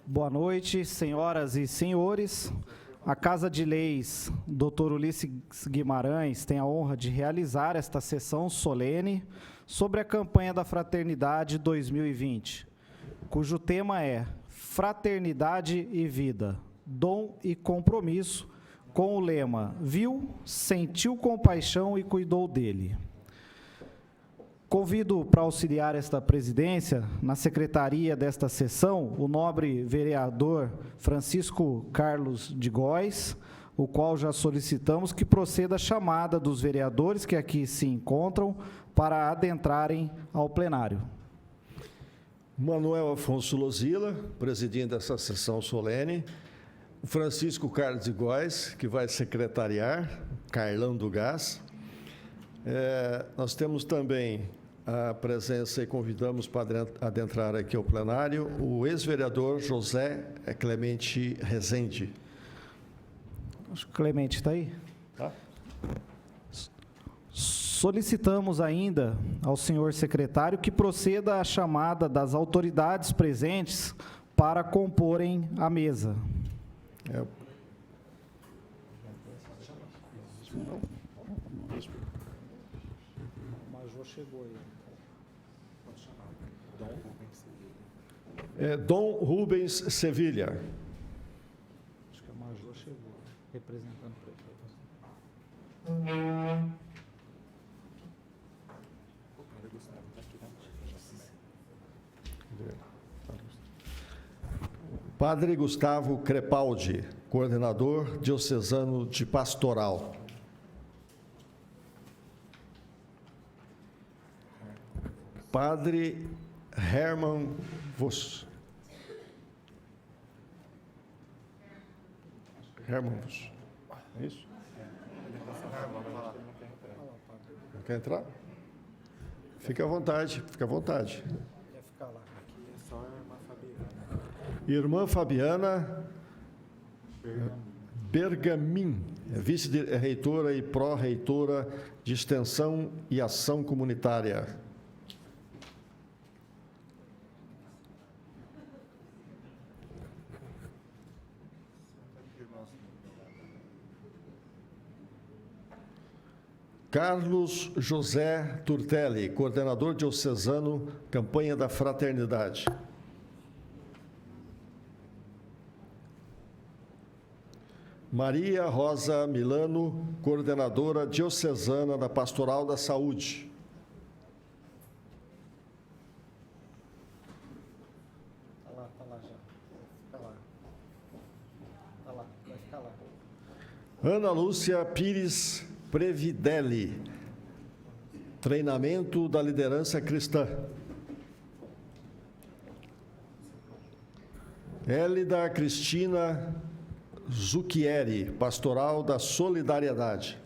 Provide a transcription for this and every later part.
Boa noite, senhoras e senhores. A Casa de Leis, Dr. Ulisses Guimarães, tem a honra de realizar esta sessão solene sobre a campanha da Fraternidade 2020, cujo tema é Fraternidade e Vida, Dom e Compromisso, com o lema Viu, sentiu compaixão e cuidou dele. Convido para auxiliar esta presidência, na secretaria desta sessão, o nobre vereador Francisco Carlos de Góes, o qual já solicitamos que proceda a chamada dos vereadores que aqui se encontram para adentrarem ao plenário. Manuel Afonso Lozila, presidindo essa sessão solene. Francisco Carlos de Góes, que vai secretariar, Carlão do Gás. Nós temos também a presença e convidamos para adentrar aqui ao plenário o ex-vereador José Clemente Rezende. Acho que o Clemente está aí. Tá. Solicitamos ainda ao senhor secretário que proceda à chamada das autoridades presentes para comporem a mesa. O Major chegou aí. Pode chamar. Dom Rubens Sevilha. Acho que o Major chegou, representando o prefeito. Padre Gustavo Crepaldi, coordenador diocesano de pastoral. Padre Herman Voss. Herman Voss. É isso? Não quer entrar? Fique à vontade, fique à vontade. Quer ficar lá? Aqui é só a irmã Fabiana. Irmã Fabiana Bergamin, vice-reitora e pró-reitora de Extensão e Ação Comunitária. Carlos José Turtelli, coordenador diocesano, campanha da Fraternidade. Maria Rosa Milano, coordenadora diocesana da Pastoral da Saúde. Tá lá já. Fica lá. Tá lá, vai ficar lá. Ana Lúcia Pires Previdelli, treinamento da liderança cristã. Hélida Cristina Zucchieri, pastoral da Solidariedade.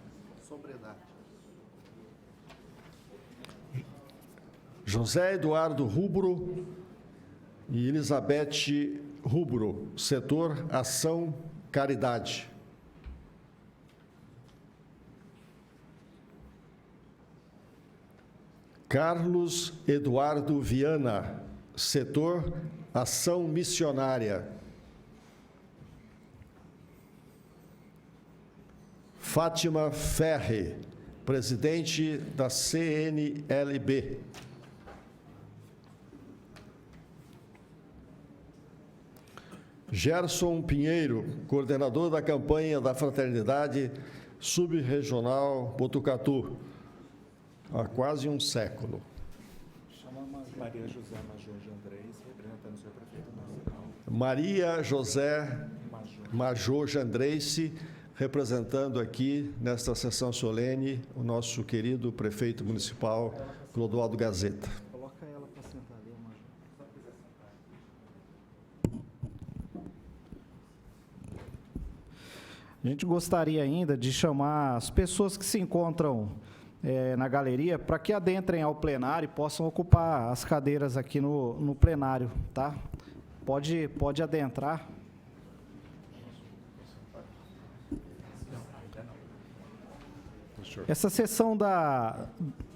José Eduardo Rubro e Elizabeth Rubro, setor Ação Caridade. Carlos Eduardo Viana, setor Ação Missionária. Fátima Ferre, presidente da CNLB. Gerson Pinheiro, coordenador da campanha da Fraternidade Subregional Botucatu, há quase um século. Maria José Major de Andrés, representando o senhor prefeito nacional. Maria José Major de Andrés, representando aqui, nesta sessão solene, o nosso querido prefeito municipal, Clodoaldo Gazeta. Coloca ela para sentar ali, Major. A gente gostaria ainda de chamar as pessoas que se encontram na galeria para que adentrem ao plenário e possam ocupar as cadeiras aqui no plenário, tá? Pode adentrar. Essa sessão da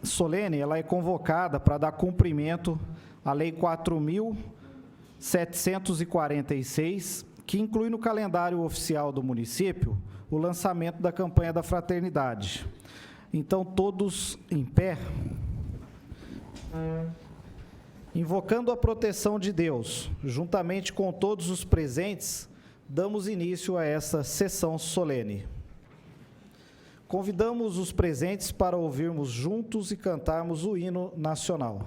solene, ela é convocada para dar cumprimento à Lei 4.000 746, que inclui no calendário oficial do município o lançamento da campanha da fraternidade. Então, todos em pé, invocando a proteção de Deus, juntamente com todos os presentes, damos início a essa sessão solene. Convidamos os presentes para ouvirmos juntos e cantarmos o hino nacional.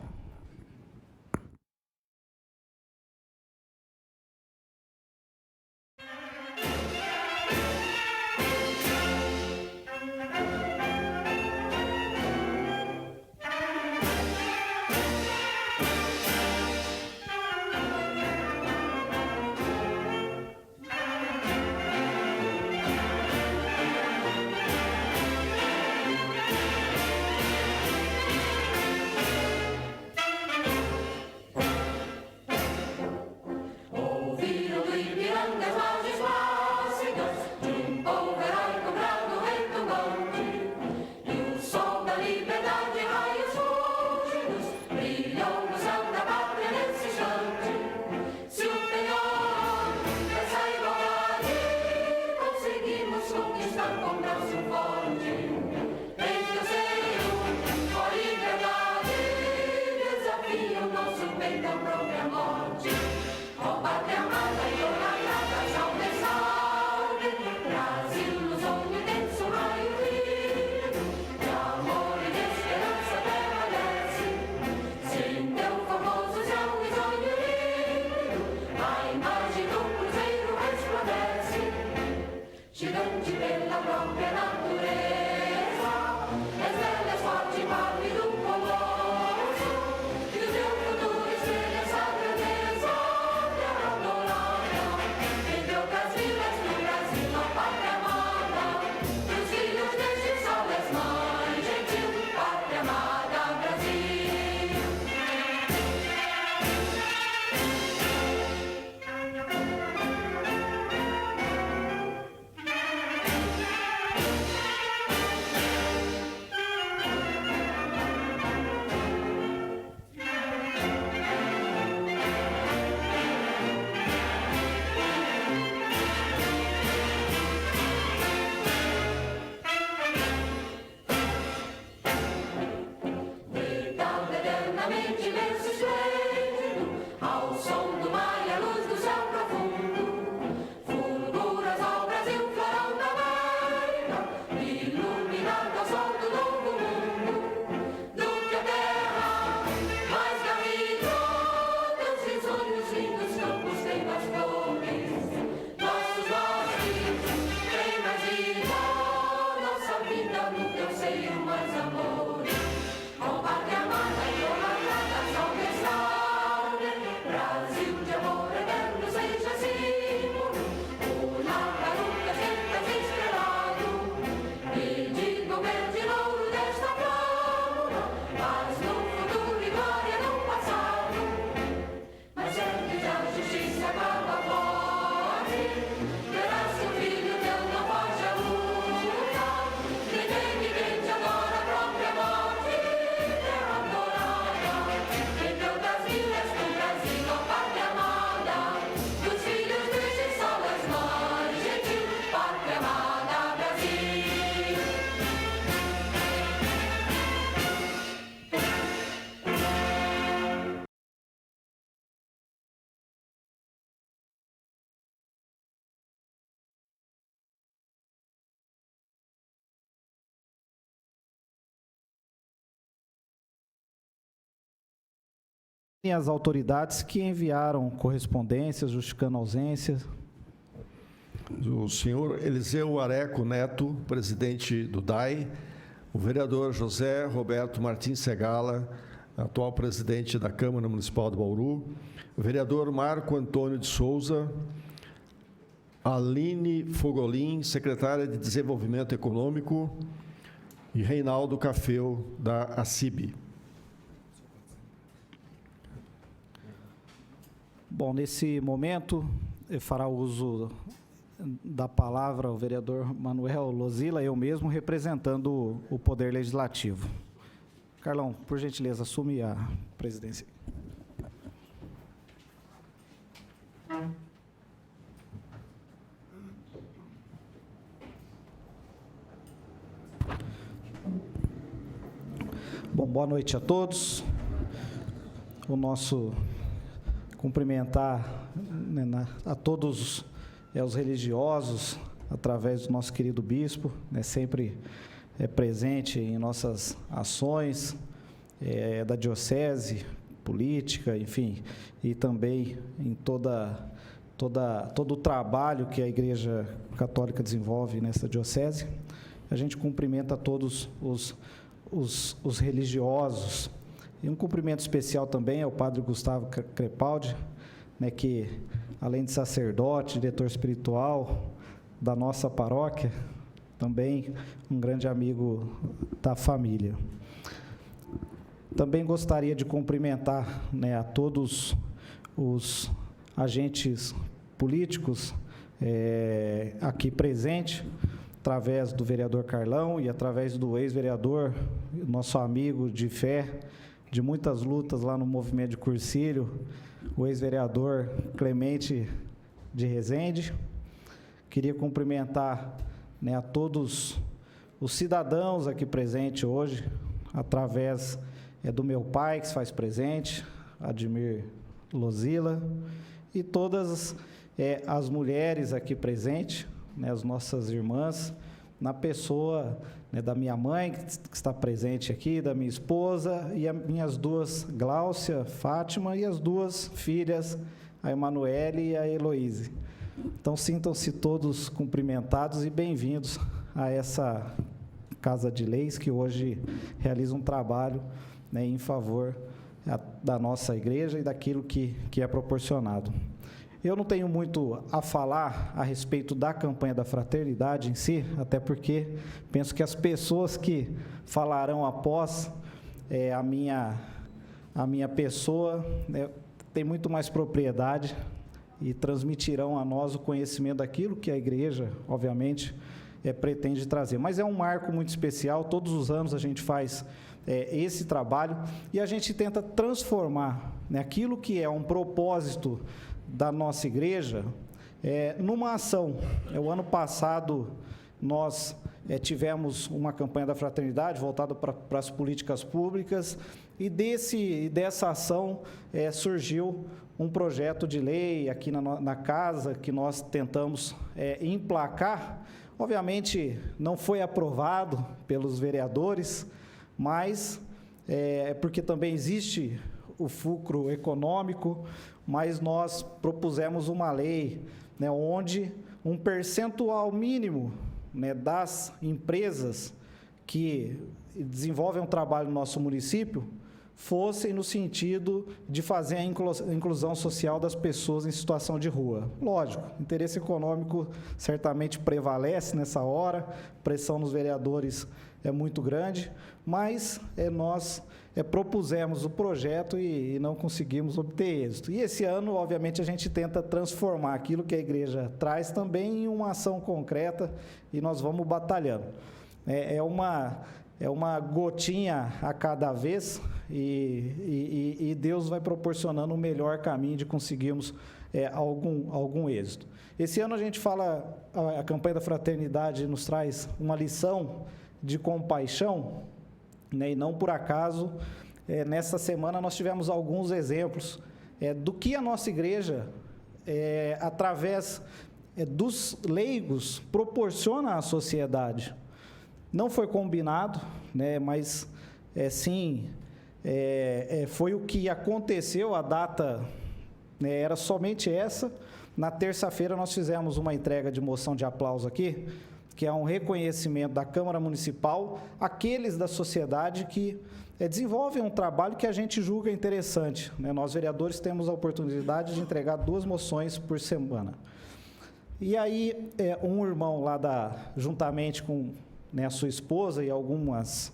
E as autoridades que enviaram correspondências justificando ausências. O senhor Eliseu Areco Neto, presidente do DAI, o vereador José Roberto Martins Segala, atual presidente da Câmara Municipal de Bauru, o vereador Marco Antônio de Souza, Aline Fogolin, secretária de Desenvolvimento Econômico, e Reinaldo Cafeu, da ACIB. Bom, nesse momento, fará uso da palavra o vereador Manuel Lozila, eu mesmo, representando o Poder Legislativo. Carlão, por gentileza, assume a presidência. Bom, boa noite a todos. O nosso cumprimentar, né, a todos os religiosos, através do nosso querido bispo, né, sempre presente em nossas ações da diocese, política, enfim, e também em todo o trabalho que a Igreja Católica desenvolve nessa diocese. A gente cumprimenta todos os religiosos. E um cumprimento especial também ao padre Gustavo Crepaldi, né, que, além de sacerdote, diretor espiritual da nossa paróquia, também um grande amigo da família. Também gostaria de cumprimentar, né, a todos os agentes políticos aqui presentes, através do vereador Carlão e através do ex-vereador, nosso amigo de fé, de muitas lutas lá no movimento de Cursílio, o ex-vereador Clemente de Rezende. Queria cumprimentar, né, a todos os cidadãos aqui presentes hoje, através do meu pai, que se faz presente, Admir Lozila, e todas as mulheres aqui presentes, né, as nossas irmãs, na pessoa, né, da minha mãe, que está presente aqui, da minha esposa, e as minhas duas, Gláucia, Fátima, e as duas filhas, a Emanuele e a Heloíse. Então, sintam-se todos cumprimentados e bem-vindos a essa Casa de Leis, que hoje realiza um trabalho, né, em favor da nossa igreja e daquilo que é proporcionado. Eu não tenho muito a falar a respeito da campanha da fraternidade em si, até porque penso que as pessoas que falarão após a minha pessoa, né, têm muito mais propriedade e transmitirão a nós o conhecimento daquilo que a igreja, obviamente, pretende trazer. Mas é um marco muito especial, todos os anos a gente faz esse trabalho e a gente tenta transformar, né, aquilo que é um propósito da nossa igreja numa ação. O ano passado nós tivemos uma campanha da fraternidade voltada para as políticas públicas e dessa ação surgiu um projeto de lei aqui na casa que nós tentamos emplacar. Obviamente não foi aprovado pelos vereadores, mas porque também existe o fulcro econômico, mas nós propusemos uma lei, né, onde um percentual mínimo, né, das empresas que desenvolvem um trabalho no nosso município fossem no sentido de fazer a inclusão social das pessoas em situação de rua. Lógico, interesse econômico certamente prevalece nessa hora, pressão nos vereadores é muito grande, mas nós propusemos o projeto e não conseguimos obter êxito. E esse ano, obviamente, a gente tenta transformar aquilo que a igreja traz também em uma ação concreta e nós vamos batalhando. É uma gotinha a cada vez e Deus vai proporcionando o melhor caminho de conseguirmos algum êxito. Esse ano a gente fala, a campanha da fraternidade nos traz uma lição de compaixão, né, e não por acaso, nessa semana nós tivemos alguns exemplos do que a nossa igreja, através dos leigos, proporciona à sociedade. Não foi combinado, né, mas sim, foi o que aconteceu, a data, né, era somente essa. Na terça-feira nós fizemos uma entrega de moção de aplauso aqui, que é um reconhecimento da Câmara Municipal, aqueles da sociedade que desenvolvem um trabalho que a gente julga interessante, né? Nós, vereadores, temos a oportunidade de entregar 2 moções por semana. E aí, um irmão lá juntamente com, né, a sua esposa e algumas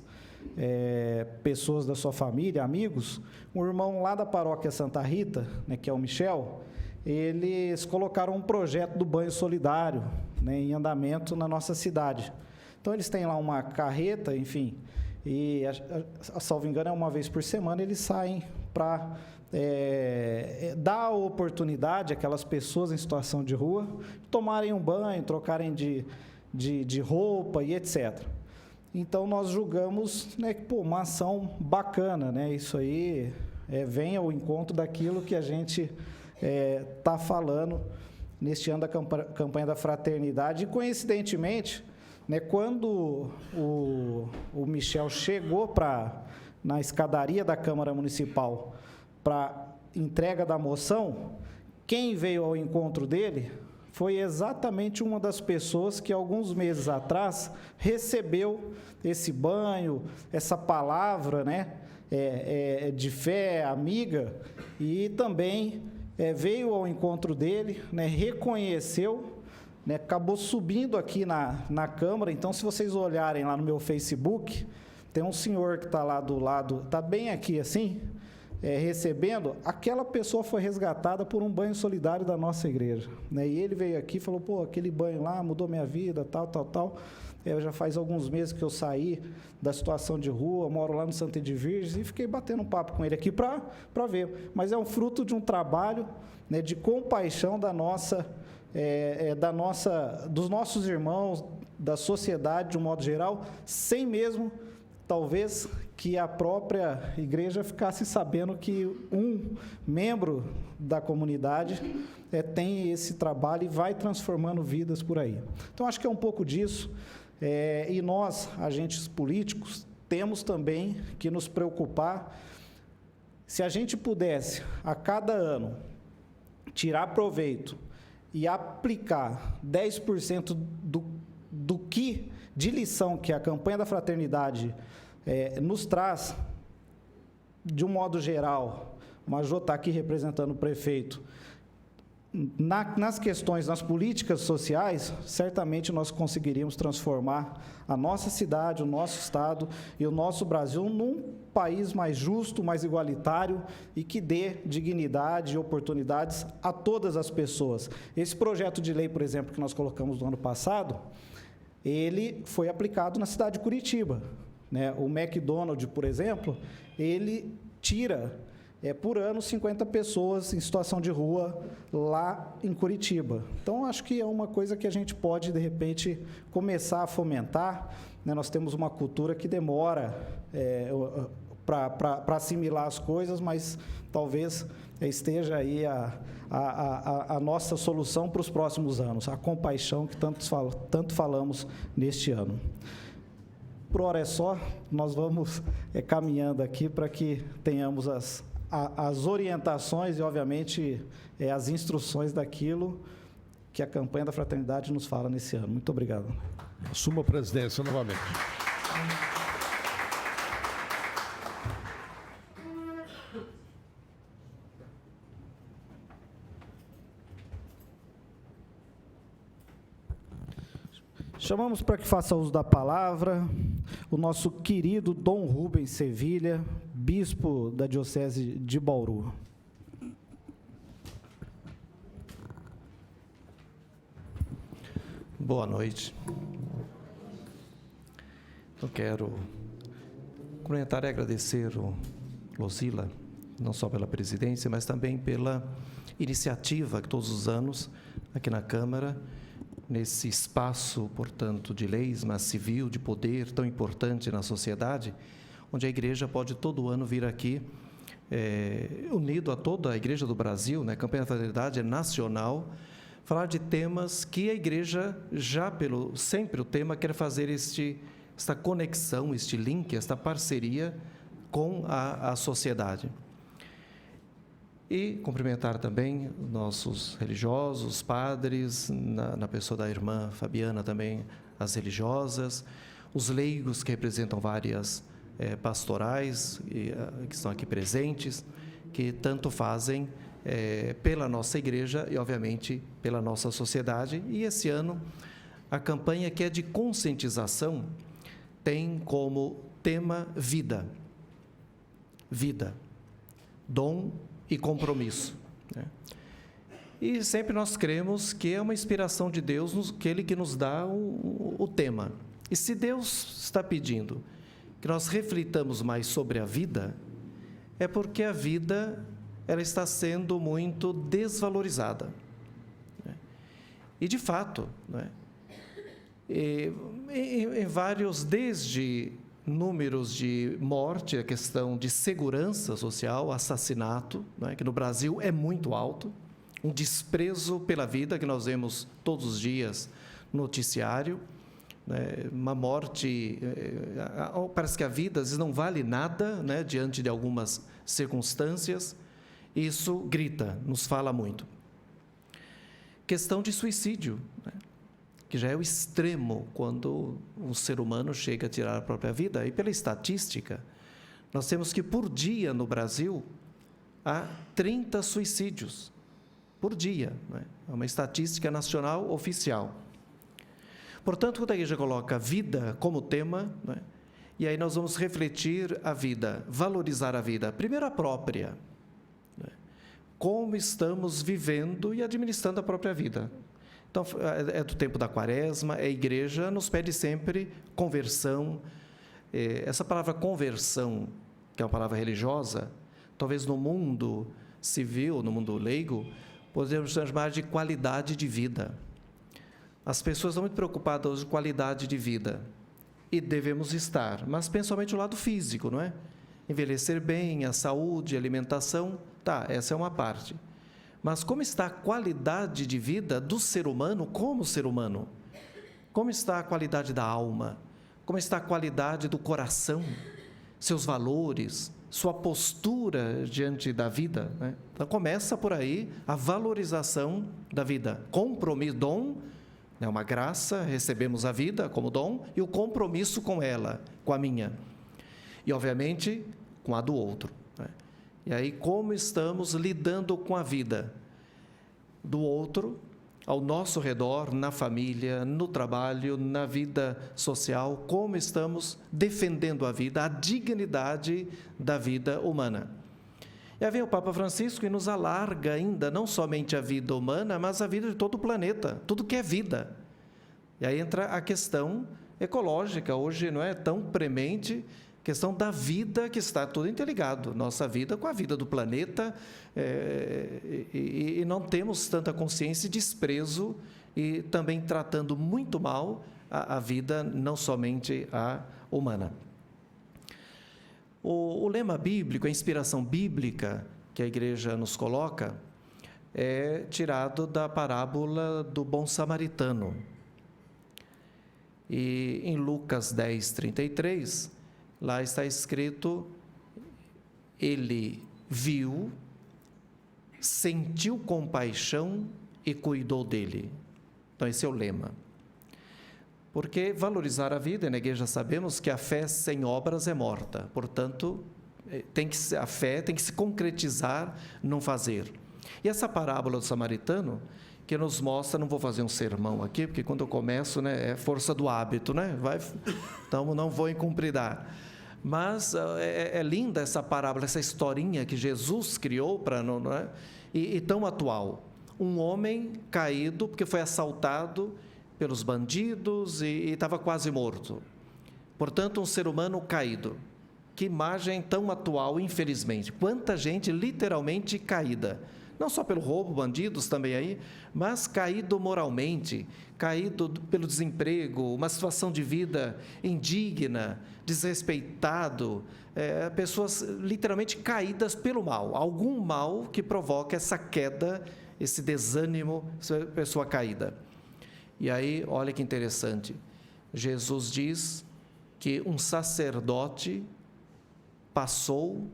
pessoas da sua família, amigos, um irmão lá da paróquia Santa Rita, né, que é o Michel, eles colocaram um projeto do banho solidário, né, em andamento na nossa cidade. Então, eles têm lá uma carreta, enfim, e, salvo engano, uma vez por semana, eles saem para dá a oportunidade àquelas pessoas em situação de rua tomarem um banho, trocarem de roupa e etc. Então, nós julgamos, né, que uma ação bacana, né? Isso aí vem ao encontro daquilo que a gente está falando neste ano da campanha da fraternidade. E, coincidentemente, né, quando o Michel chegou na escadaria da Câmara Municipal para entrega da moção, quem veio ao encontro dele foi exatamente uma das pessoas que, alguns meses atrás, recebeu esse banho, essa palavra, né, de fé amiga, e também veio ao encontro dele, né, reconheceu, né, acabou subindo aqui na Câmara. Então, se vocês olharem lá no meu Facebook, tem um senhor que está lá do lado, está bem aqui assim, recebendo. Aquela pessoa foi resgatada por um banho solidário da nossa igreja, né? E ele veio aqui e falou, pô, aquele banho lá mudou minha vida, tal. Já faz alguns meses que eu saí da situação de rua, moro lá no Santa Edviges, e fiquei batendo um papo com ele aqui para ver. Mas é um fruto de um trabalho, né, de compaixão dos nossos irmãos, da sociedade de um modo geral, sem mesmo, talvez, que a própria igreja ficasse sabendo que um membro da comunidade tem esse trabalho e vai transformando vidas por aí. Então, acho que é um pouco disso. E nós, agentes políticos, temos também que nos preocupar. Se a gente pudesse, a cada ano, tirar proveito e aplicar 10% de lição que a campanha da fraternidade nos traz, de um modo geral, o Major está aqui representando o prefeito, nas questões, nas políticas sociais, certamente nós conseguiríamos transformar a nossa cidade, o nosso estado e o nosso Brasil num país mais justo, mais igualitário e que dê dignidade e oportunidades a todas as pessoas. Esse projeto de lei, por exemplo, que nós colocamos no ano passado, ele foi aplicado na cidade de Curitiba, né? O McDonald's, por exemplo, ele tira por ano 50 pessoas em situação de rua lá em Curitiba. Então, acho que é uma coisa que a gente pode, de repente, começar a fomentar, né? Nós temos uma cultura que demora para assimilar as coisas, mas talvez esteja aí a nossa solução para os próximos anos, a compaixão que tanto falamos neste ano. Por hora é só, nós vamos caminhando aqui para que tenhamos as orientações e, obviamente, as instruções daquilo que a campanha da fraternidade nos fala nesse ano. Muito obrigado. Assuma a presidência novamente. Chamamos para que faça uso da palavra o nosso querido Dom Rubens Sevilha, bispo da Diocese de Bauru. Boa noite. Eu quero cumprimentar e agradecer o Luzila, não só pela presidência, mas também pela iniciativa que todos os anos, aqui na Câmara, nesse espaço, portanto, de leis, mas civil, de poder tão importante na sociedade, onde a igreja pode todo ano vir aqui, unido a toda a igreja do Brasil, né? A campanha da fraternidade é nacional, falar de temas que a igreja, sempre o tema, quer fazer esta conexão, este link, esta parceria com a sociedade. E cumprimentar também nossos religiosos, padres, na pessoa da irmã Fabiana também, as religiosas, os leigos que representam várias pastorais que estão aqui presentes, que tanto fazem pela nossa igreja e, obviamente, pela nossa sociedade. E esse ano, a campanha que é de conscientização tem como tema vida. Vida, dom e compromisso, né? E sempre nós cremos que é uma inspiração de Deus, aquele que nos dá o tema. E se Deus está pedindo que nós reflitamos mais sobre a vida, é porque a vida ela está sendo muito desvalorizada. E, de fato, em vários, desde números de morte, a questão de segurança social, assassinato, que no Brasil é muito alto, um desprezo pela vida que nós vemos todos os dias no noticiário, uma morte, parece que a vida às vezes não vale nada, diante de algumas circunstâncias. Isso grita, nos fala muito. Questão de suicídio, que já é o extremo quando um ser humano chega a tirar a própria vida. E pela estatística, nós temos que por dia no Brasil há 30 suicídios por dia. É uma estatística nacional oficial. Portanto, quando a igreja coloca vida como tema, e aí nós vamos refletir a vida, valorizar a vida, primeiro a própria, como estamos vivendo e administrando a própria vida. Então, é do tempo da Quaresma, a igreja nos pede sempre conversão. Essa palavra conversão, que é uma palavra religiosa, talvez no mundo civil, no mundo leigo, podemos chamar de qualidade de vida. As pessoas estão muito preocupadas hoje com qualidade de vida, e devemos estar, mas principalmente o lado físico, não é? Envelhecer bem, a saúde, a alimentação, essa é uma parte. Mas como está a qualidade de vida do ser humano como ser humano? Como está a qualidade da alma? Como está a qualidade do coração? Seus valores, sua postura diante da vida, Então, começa por aí a valorização da vida. Compromisso, dom, uma graça, recebemos a vida como dom, e o compromisso com ela, com a minha. E, obviamente, com a do outro. E aí, como estamos lidando com a vida do outro, ao nosso redor, na família, no trabalho, na vida social, como estamos defendendo a vida, a dignidade da vida humana. E aí vem o Papa Francisco e nos alarga ainda, não somente a vida humana, mas a vida de todo o planeta, tudo que é vida. E aí entra a questão ecológica, hoje não é tão premente, questão da vida, que está tudo interligado, nossa vida com a vida do planeta, e não temos tanta consciência e desprezo, e também tratando muito mal a vida, não somente a humana. O lema bíblico, a inspiração bíblica que a igreja nos coloca, é tirado da parábola do bom samaritano. E em Lucas 10, 33, lá está escrito: ele viu, sentiu compaixão e cuidou dele. Então, esse é o lema. Porque valorizar a vida, na igreja sabemos que a fé sem obras é morta. Portanto, a fé tem que se concretizar no fazer. E essa parábola do samaritano, que nos mostra, não vou fazer um sermão aqui, porque quando eu começo, é força do hábito, então não vou incumpridar. Mas é linda essa parábola, essa historinha que Jesus criou e tão atual. Um homem caído, porque foi assaltado pelos bandidos e estava quase morto. Portanto, um ser humano caído. Que imagem tão atual, infelizmente. Quanta gente literalmente caída. Não só pelo roubo, bandidos também aí, mas caído moralmente, caído pelo desemprego, uma situação de vida indigna, desrespeitado, pessoas literalmente caídas pelo mal, algum mal que provoca essa queda, esse desânimo, essa pessoa caída. E aí, olha que interessante, Jesus diz que um sacerdote passou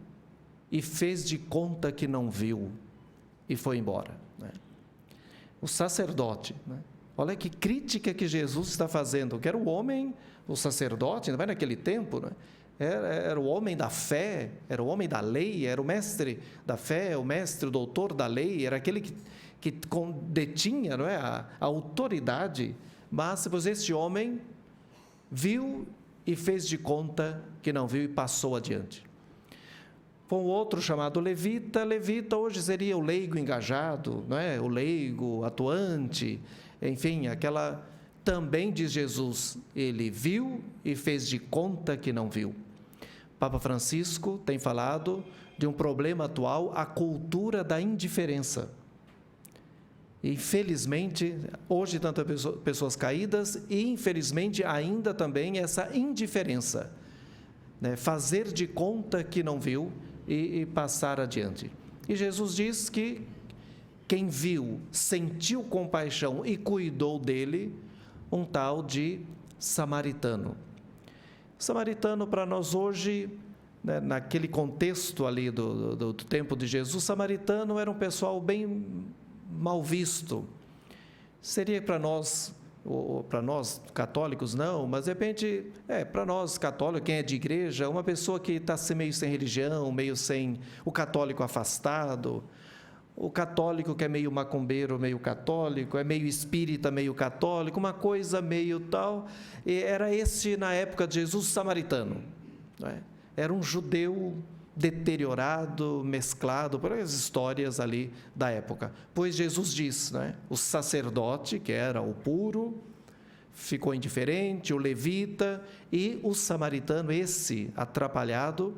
e fez de conta que não viu e foi embora. O sacerdote, olha que crítica que Jesus está fazendo, que era o homem, o sacerdote, ainda mais naquele tempo, era o homem da fé, era o homem da lei, era o mestre da fé, o mestre, o doutor da lei, era aquele que detinha a autoridade, mas este homem viu e fez de conta que não viu e passou adiante. Foi um outro chamado levita. Levita hoje seria o leigo engajado, o leigo atuante, enfim, aquela. Também diz Jesus, ele viu e fez de conta que não viu. Papa Francisco tem falado de um problema atual, a cultura da indiferença. Infelizmente, hoje tantas pessoas caídas e, infelizmente, ainda também essa indiferença, né? Fazer de conta que não viu e passar adiante. E Jesus diz que quem viu, sentiu compaixão e cuidou dele, um tal de samaritano. Samaritano, para nós hoje, né, naquele contexto ali do tempo de Jesus, samaritano era um pessoal bem mal visto. Seria para nós católicos não, mas de repente, para nós católicos, quem é de igreja, uma pessoa que está meio sem religião, meio sem o católico afastado, o católico que é meio macumbeiro, meio católico, é meio espírita, meio católico, uma coisa meio tal, e era esse, na época de Jesus, samaritano, não é? Era um judeu deteriorado, mesclado, por as histórias ali da época. Pois Jesus diz, né, o sacerdote, que era o puro, ficou indiferente, o levita, e o samaritano, esse atrapalhado,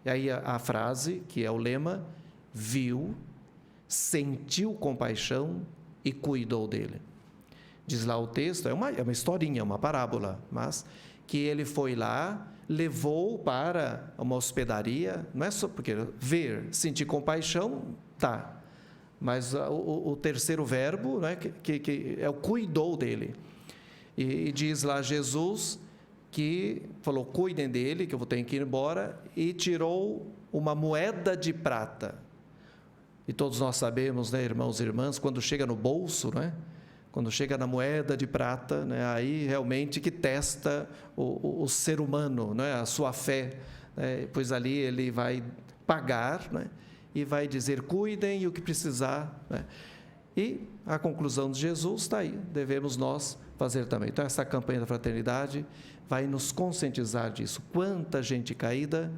e aí a frase, que é o lema, viu, sentiu compaixão e cuidou dele. Diz lá o texto, é uma historinha, uma parábola, mas que ele foi lá, levou para uma hospedaria, não é só porque ver, sentir compaixão, tá, mas o terceiro verbo, né, que é o cuidou dele, e diz lá Jesus que falou, cuidem dele, que eu tenho que ir embora, e tirou uma moeda de prata, e todos nós sabemos, né, irmãos e irmãs, quando chega no bolso, né, quando chega na moeda de prata, né, aí realmente que testa o ser humano, né, a sua fé, né, pois ali ele vai pagar, né, e vai dizer, cuidem e o que precisar, né, e a conclusão de Jesus está aí, devemos nós fazer também. Então essa campanha da fraternidade vai nos conscientizar disso, quanta gente caída,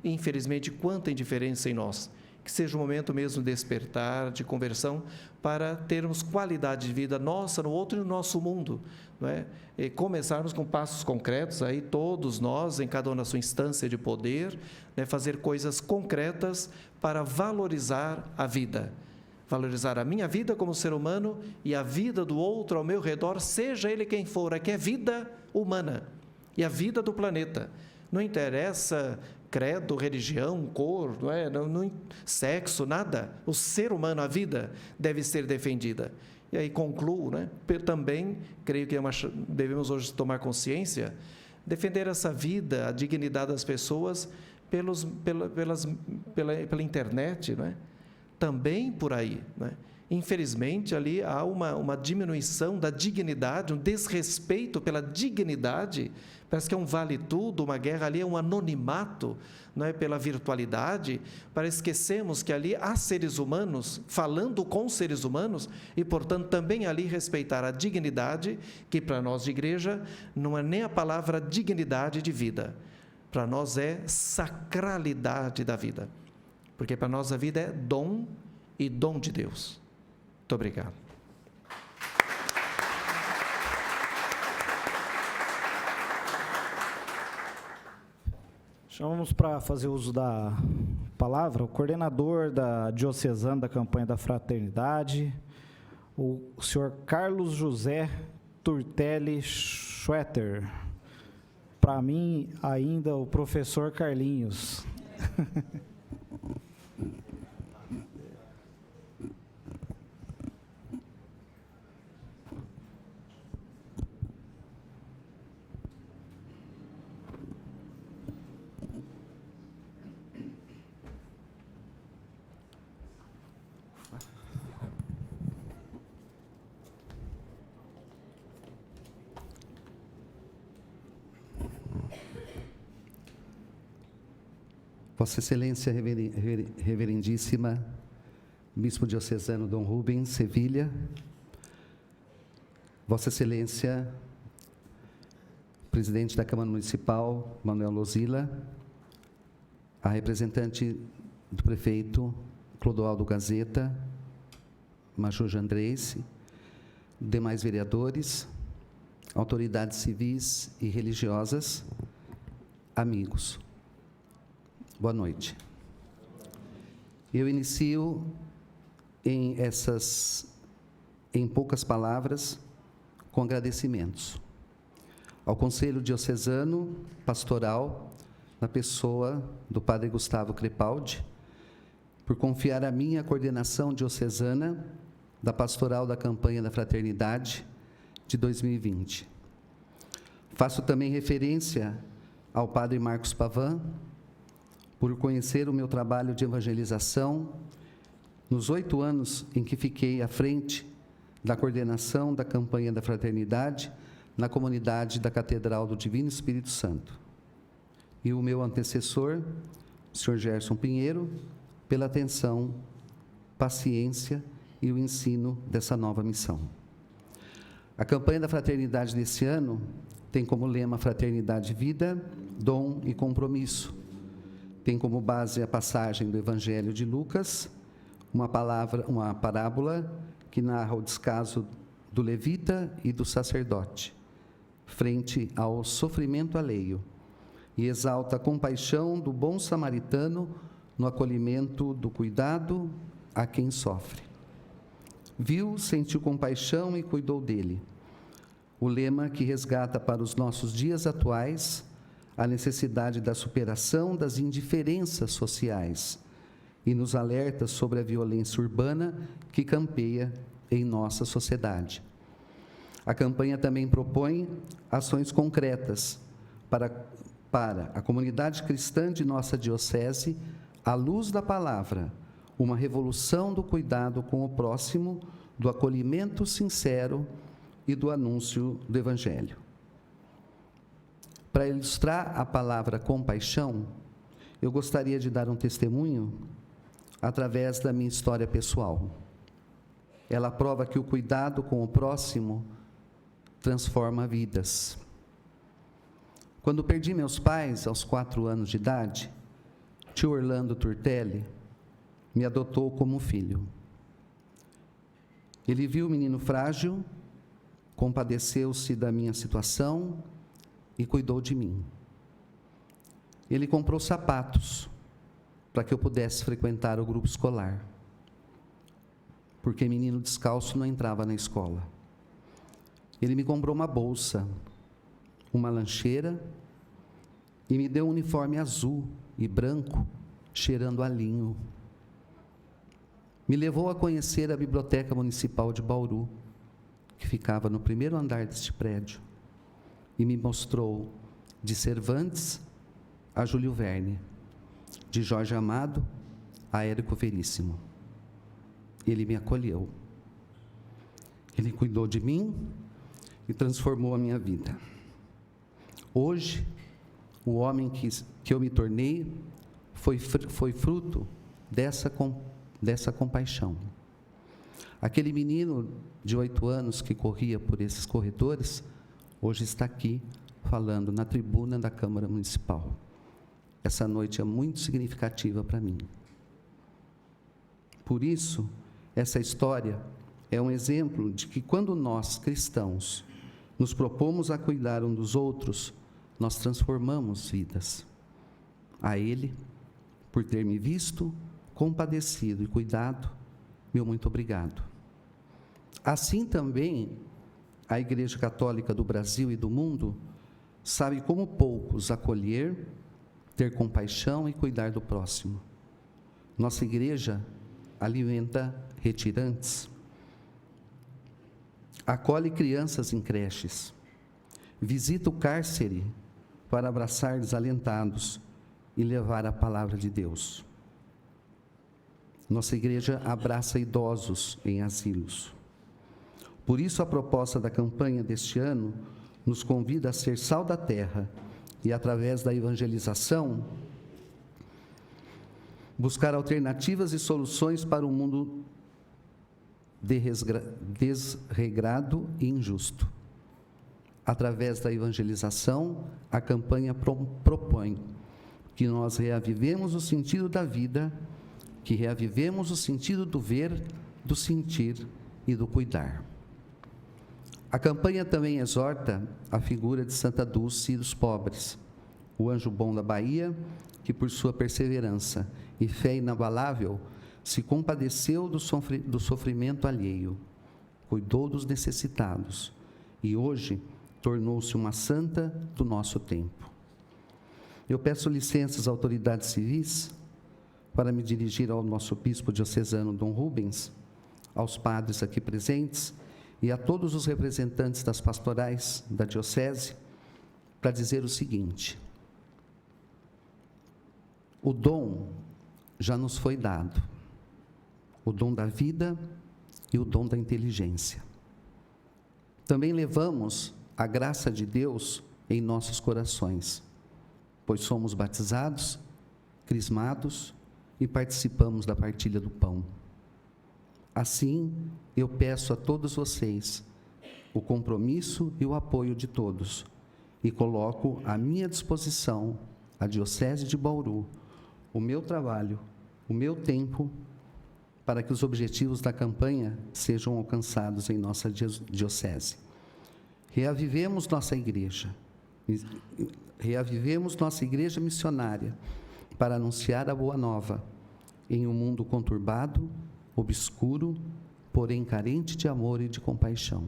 e infelizmente quanta indiferença em nós, que seja um momento mesmo de despertar, de conversão, para termos qualidade de vida nossa, no outro e no nosso mundo, não é? E começarmos com passos concretos, aí todos nós, em cada uma na sua instância de poder, né, fazer coisas concretas para valorizar a vida, valorizar a minha vida como ser humano e a vida do outro ao meu redor, seja ele quem for, aqui é vida humana e a vida do planeta. Não interessa credo, religião, cor, não, sexo, nada. O ser humano, a vida, deve ser defendida. E aí concluo, né? Também creio que devemos hoje tomar consciência, defender essa vida, a dignidade das pessoas pela internet, né? Também por aí, né? Infelizmente, ali há uma diminuição da dignidade, um desrespeito pela dignidade, parece que é um vale-tudo, uma guerra ali, é um anonimato, não é, pela virtualidade, para esquecermos que ali há seres humanos, falando com seres humanos, e, portanto, também ali respeitar a dignidade, que para nós de igreja não é nem a palavra dignidade de vida, para nós é sacralidade da vida, porque para nós a vida é dom e dom de Deus. Muito obrigado. Chamamos para fazer uso da palavra o coordenador da diocesana da campanha da fraternidade, o senhor Carlos José Turtelli Schwetter. Para mim, ainda o professor Carlinhos. Vossa Excelência Reverendíssima, Bispo Diocesano Dom Rubens, Sevilha, Vossa Excelência, Presidente da Câmara Municipal, Manuel Losila, a representante do Prefeito, Clodoaldo Gazeta, Major Jandrei, demais vereadores, autoridades civis e religiosas, amigos. Boa noite. Eu inicio em poucas palavras, com agradecimentos ao Conselho Diocesano Pastoral, na pessoa do Padre Gustavo Crepaldi, por confiar a mim a coordenação diocesana da Pastoral da Campanha da Fraternidade de 2020. Faço também referência ao Padre Marcos Pavan, por conhecer o meu trabalho de evangelização nos 8 anos em que fiquei à frente da coordenação da Campanha da Fraternidade na comunidade da Catedral do Divino Espírito Santo. E o meu antecessor, o Sr. Gerson Pinheiro, pela atenção, paciência e o ensino dessa nova missão. A campanha da Fraternidade desse ano tem como lema Fraternidade, Vida, Dom e Compromisso. Tem como base a passagem do Evangelho de Lucas, uma parábola que narra o descaso do levita e do sacerdote, frente ao sofrimento alheio, e exalta a compaixão do bom samaritano no acolhimento do cuidado a quem sofre. Viu, sentiu compaixão e cuidou dele. O lema que resgata para os nossos dias atuais a necessidade da superação das indiferenças sociais e nos alerta sobre a violência urbana que campeia em nossa sociedade. A campanha também propõe ações concretas para a comunidade cristã de nossa diocese, à luz da palavra, uma revolução do cuidado com o próximo, do acolhimento sincero e do anúncio do Evangelho. Para ilustrar a palavra compaixão, eu gostaria de dar um testemunho através da minha história pessoal. Ela prova que o cuidado com o próximo transforma vidas. Quando perdi meus pais, aos 4 anos de idade, tio Orlando Turtelli me adotou como filho. Ele viu o menino frágil, compadeceu-se da minha situação e cuidou de mim. Ele comprou sapatos para que eu pudesse frequentar o grupo escolar, porque menino descalço não entrava na escola. Ele me comprou uma bolsa, uma lancheira e me deu um uniforme azul e branco, cheirando a linho. Me levou a conhecer a Biblioteca Municipal de Bauru, que ficava no 1º andar deste prédio, e me mostrou de Cervantes a Júlio Verne, de Jorge Amado a Érico Veríssimo. Ele me acolheu. Ele cuidou de mim e transformou a minha vida. Hoje, o homem que eu me tornei foi fruto dessa compaixão. Aquele menino de 8 anos que corria por esses corredores, hoje está aqui falando na tribuna da Câmara Municipal. Essa noite é muito significativa para mim. Por isso, essa história é um exemplo de que quando nós, cristãos, nos propomos a cuidar um dos outros, nós transformamos vidas. A Ele, por ter me visto, compadecido e cuidado, meu muito obrigado. Assim também, a Igreja Católica do Brasil e do mundo sabe como poucos acolher, ter compaixão e cuidar do próximo. Nossa igreja alimenta retirantes, acolhe crianças em creches, visita o cárcere para abraçar desalentados e levar a palavra de Deus. Nossa igreja abraça idosos em asilos. Por isso, a proposta da campanha deste ano nos convida a ser sal da terra e, através da evangelização, buscar alternativas e soluções para um mundo desregrado e injusto. Através da evangelização, a campanha propõe que nós reavivemos o sentido da vida, que reavivemos o sentido do ver, do sentir e do cuidar. A campanha também exorta a figura de Santa Dulce dos pobres, o anjo bom da Bahia, que por sua perseverança e fé inabalável se compadeceu do sofrimento alheio, cuidou dos necessitados e hoje tornou-se uma santa do nosso tempo. Eu peço licença às autoridades civis para me dirigir ao nosso bispo diocesano Dom Rubens, aos padres aqui presentes e a todos os representantes das pastorais da diocese, para dizer o seguinte: o dom já nos foi dado, o dom da vida e o dom da inteligência. Também levamos a graça de Deus em nossos corações, pois somos batizados, crismados e participamos da partilha do pão. Assim, eu peço a todos vocês o compromisso e o apoio de todos e coloco à minha disposição a Diocese de Bauru, o meu trabalho, o meu tempo, para que os objetivos da campanha sejam alcançados em nossa diocese. Reavivemos nossa igreja missionária para anunciar a boa nova em um mundo conturbado, obscuro, porém carente de amor e de compaixão.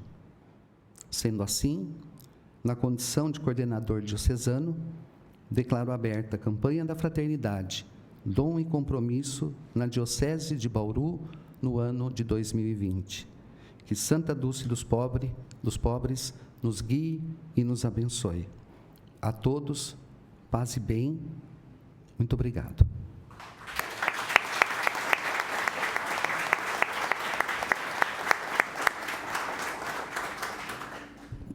Sendo assim, na condição de coordenador diocesano, declaro aberta a campanha da fraternidade, dom e compromisso na Diocese de Bauru no ano de 2020. Que Santa Dulce dos pobres nos guie e nos abençoe. A todos, paz e bem. Muito obrigado.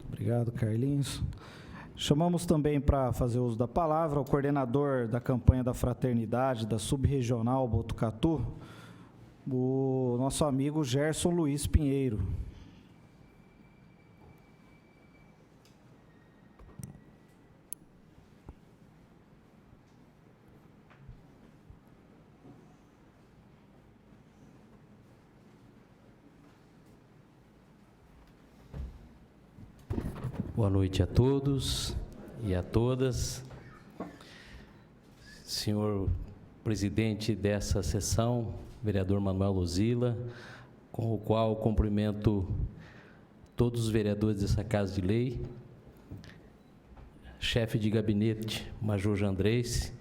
Obrigado, Carlinhos. Chamamos também para fazer uso da palavra o coordenador da campanha da fraternidade da subregional Botucatu, o nosso amigo Gerson Luiz Pinheiro. Boa noite a todos e a todas. Senhor presidente dessa sessão, vereador Manuel Luzila, com o qual cumprimento todos os vereadores dessa Casa de Lei, chefe de gabinete, Major Jandrez,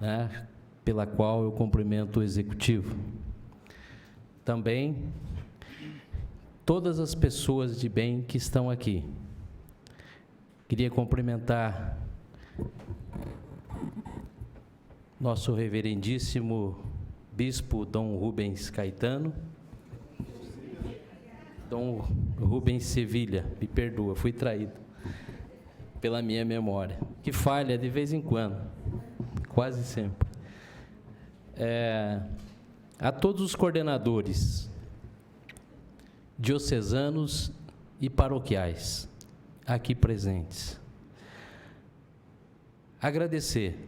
né, pela qual eu cumprimento o executivo. Também todas as pessoas de bem que estão aqui. Queria cumprimentar nosso reverendíssimo bispo Dom Rubens Caetano, Dom Rubens Sevilha, me perdoa, fui traído pela minha memória, que falha de vez em quando, quase sempre. A todos os coordenadores diocesanos e paroquiais aqui presentes. Agradecer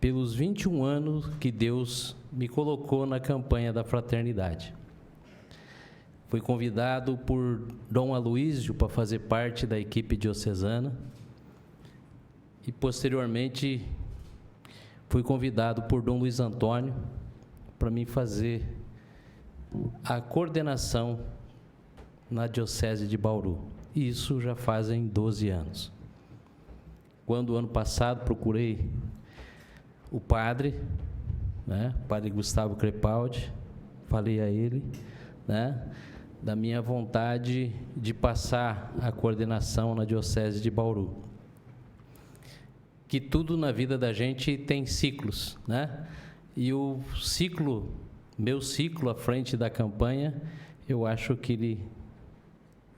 pelos 21 anos que Deus me colocou na campanha da fraternidade. Fui convidado por Dom Aloísio para fazer parte da equipe diocesana e, posteriormente, fui convidado por Dom Luiz Antônio para mim fazer a coordenação na Diocese de Bauru. E isso já fazem 12 anos. Quando, ano passado, procurei o padre, né, padre Gustavo Crepaldi, falei a ele, né, da minha vontade de passar a coordenação na Diocese de Bauru. Que tudo na vida da gente tem ciclos, né? E o ciclo, meu ciclo à frente da campanha, eu acho que ele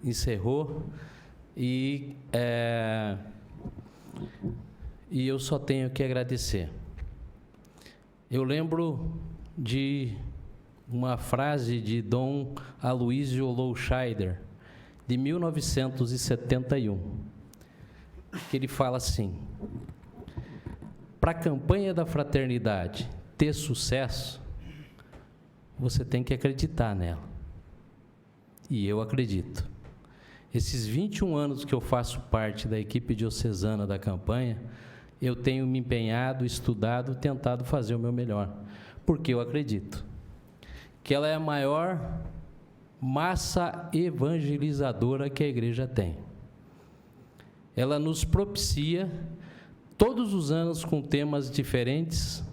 encerrou e eu só tenho que agradecer. Eu lembro de uma frase de Dom Aloísio Louscheider, de 1971, que ele fala assim: para a campanha da fraternidade ter sucesso, você tem que acreditar nela. E eu acredito. Esses 21 anos que eu faço parte da equipe diocesana da campanha, eu tenho me empenhado, estudado, tentado fazer o meu melhor, Porque eu acredito que ela é a maior massa evangelizadora que a igreja tem. Ela nos propicia todos os anos com temas diferentes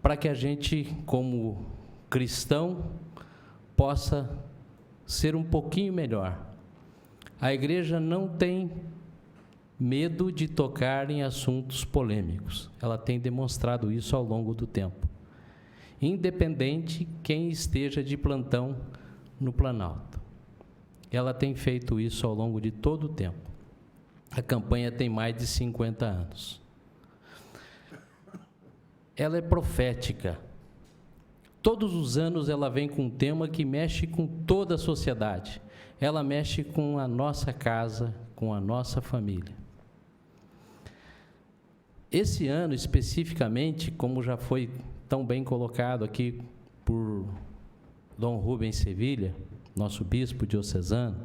para que a gente, como cristão, possa ser um pouquinho melhor. A igreja não tem medo de tocar em assuntos polêmicos. Ela tem demonstrado isso ao longo do tempo. Independente quem esteja de plantão no Planalto. Ela tem feito isso ao longo de todo o tempo. A campanha tem mais de 50 anos. Ela é profética. Todos os anos ela vem com um tema que mexe com toda a sociedade. Ela mexe com a nossa casa, com a nossa família. Esse ano, especificamente, como já foi tão bem colocado aqui por Dom Rubens Sevilha, nosso bispo diocesano,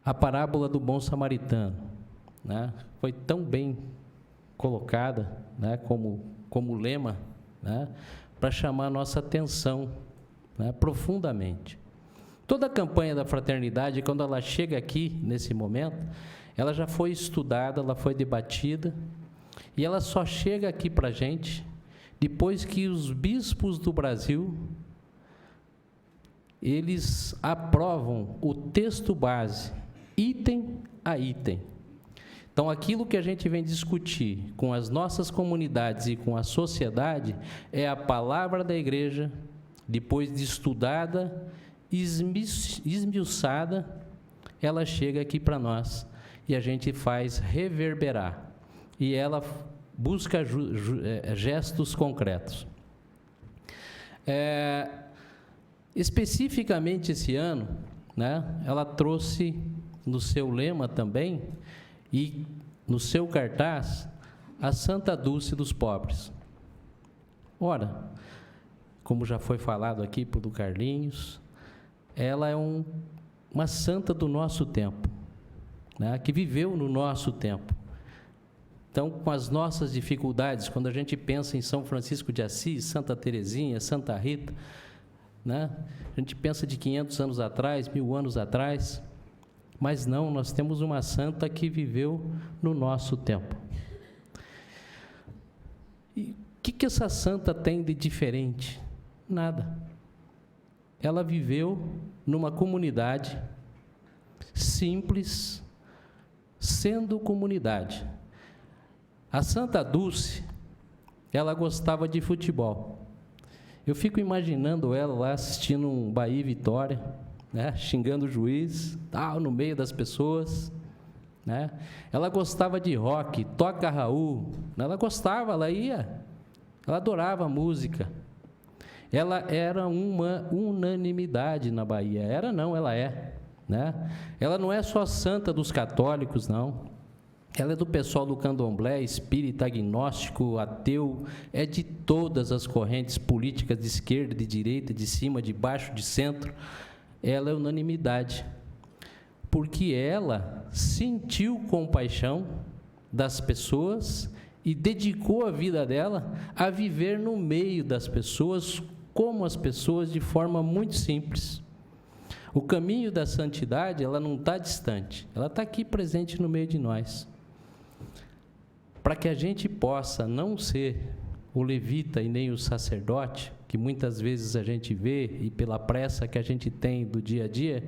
a parábola do bom samaritano, né, foi tão bem colocada, né, como lema, né, para chamar a nossa atenção, né, profundamente. Toda a campanha da fraternidade, quando ela chega aqui, nesse momento, ela já foi estudada, ela foi debatida, e ela só chega aqui para a gente depois que os bispos do Brasil, eles aprovam o texto base, item a item. Então, aquilo que a gente vem discutir com as nossas comunidades e com a sociedade é a palavra da igreja, depois de estudada, esmiuçada, ela chega aqui para nós e a gente faz reverberar. E ela busca gestos concretos. Especificamente esse ano, né, ela trouxe no seu lema também e no seu cartaz a Santa Dulce dos Pobres. Ora, como já foi falado aqui por do Carlinhos, ela é uma santa do nosso tempo, né, que viveu no nosso tempo. Então, com as nossas dificuldades, quando a gente pensa em São Francisco de Assis, Santa Teresinha, Santa Rita, né, a gente pensa de 500 anos atrás, 1000 anos atrás, mas não, nós temos uma santa que viveu no nosso tempo. E o que essa santa tem de diferente? Nada. Ela viveu numa comunidade simples, sendo comunidade. A Santa Dulce, ela gostava de futebol. Eu fico imaginando ela lá assistindo um Bahia e Vitória, né, xingando o juiz, tal, no meio das pessoas, né? Ela gostava de rock, toca Raul, ela gostava, ela ia, ela adorava música. Ela era uma unanimidade na Bahia. Era não, ela é, né? Ela não é só santa dos católicos, não. Ela é do pessoal do candomblé, espírita, agnóstico, ateu, é de todas as correntes políticas de esquerda, de direita, de cima, de baixo, de centro. Ela é unanimidade, porque ela sentiu compaixão das pessoas e dedicou a vida dela a viver no meio das pessoas, como as pessoas, de forma muito simples. O caminho da santidade, ela não está distante, ela está aqui presente no meio de nós. Para que a gente possa não ser o levita e nem o sacerdote, que muitas vezes a gente vê, e pela pressa que a gente tem do dia a dia,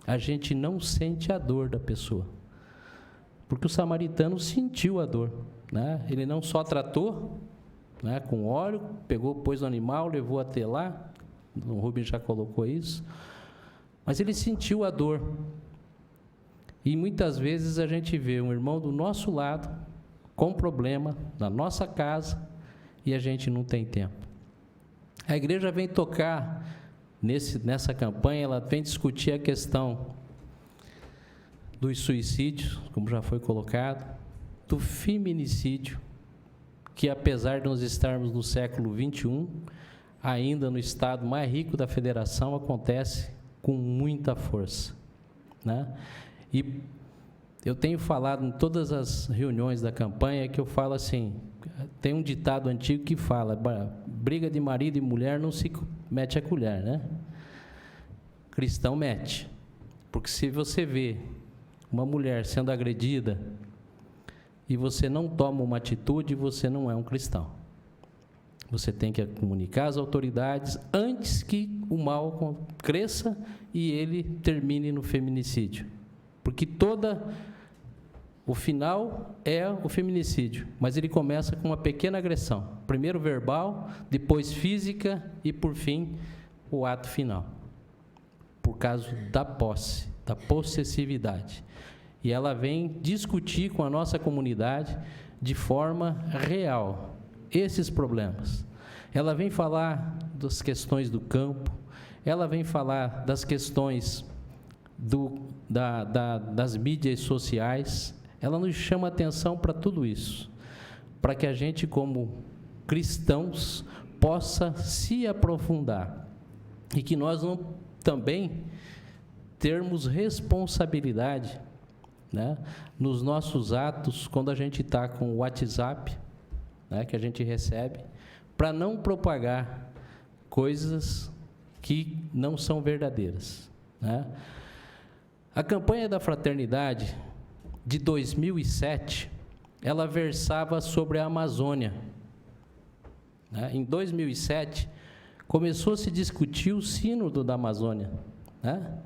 a gente não sente a dor da pessoa. Porque o samaritano sentiu a dor, né? Ele não só tratou, né, com óleo, pegou, pôs no animal, levou até lá, o Rubens já colocou isso, mas ele sentiu a dor. E muitas vezes a gente vê um irmão do nosso lado, com problema, na nossa casa, e a gente não tem tempo. A igreja vem tocar, nessa campanha, ela vem discutir a questão dos suicídios, como já foi colocado, do feminicídio, que apesar de nós estarmos no século XXI, ainda no estado mais rico da federação, acontece com muita força, né? E eu tenho falado em todas as reuniões da campanha que eu falo assim, tem um ditado antigo que fala, briga de marido e mulher não se mete a colher, né? Cristão mete, porque se você vê uma mulher sendo agredida e você não toma uma atitude, você não é um cristão. Você tem que comunicar às autoridades antes que o mal cresça e ele termine no feminicídio. Porque o final é o feminicídio, mas ele começa com uma pequena agressão. Primeiro verbal, depois física e, por fim, o ato final. Por causa da posse, da possessividade. E ela vem discutir com a nossa comunidade de forma real esses problemas. Ela vem falar das questões do campo, ela vem falar das questões das mídias sociais, ela nos chama atenção para tudo isso, para que a gente, como cristãos, possa se aprofundar e que nós não também termos responsabilidade, né, nos nossos atos, quando a gente está com o WhatsApp, né, que a gente recebe, para não propagar coisas que não são verdadeiras, né? A campanha da fraternidade de 2007, ela versava sobre a Amazônia, né? Em 2007, começou a se discutir o sínodo da Amazônia, né?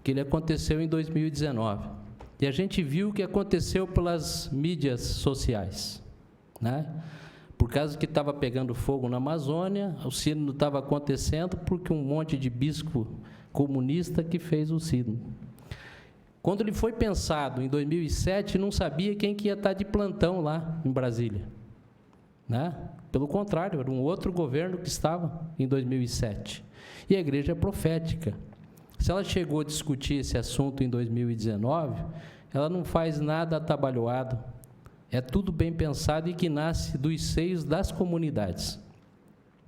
Que ele aconteceu em 2019. E a gente viu o que aconteceu pelas mídias sociais, né? Por causa que estava pegando fogo na Amazônia, o sínodo estava acontecendo porque um monte de bispo comunista que fez o sínodo. Quando ele foi pensado em 2007, não sabia quem que ia estar de plantão lá em Brasília, né? Pelo contrário, era um outro governo que estava em 2007. E a igreja é profética. Se ela chegou a discutir esse assunto em 2019, ela não faz nada atabalhoado. É tudo bem pensado e que nasce dos seios das comunidades,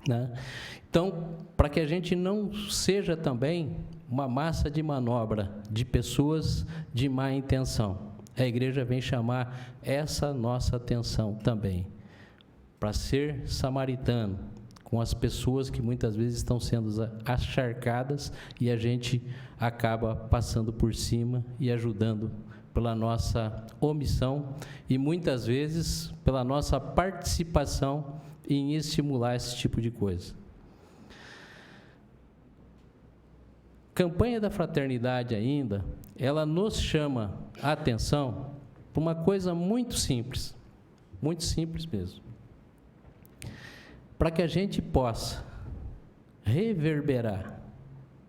né? Então, para que a gente não seja também uma massa de manobra de pessoas de má intenção, a igreja vem chamar essa nossa atenção também, para ser samaritano com as pessoas que muitas vezes estão sendo acharcadas e a gente acaba passando por cima e ajudando pela nossa omissão e muitas vezes pela nossa participação em estimular esse tipo de coisa. Campanha da fraternidade ainda, ela nos chama a atenção para uma coisa muito simples mesmo. Para que a gente possa reverberar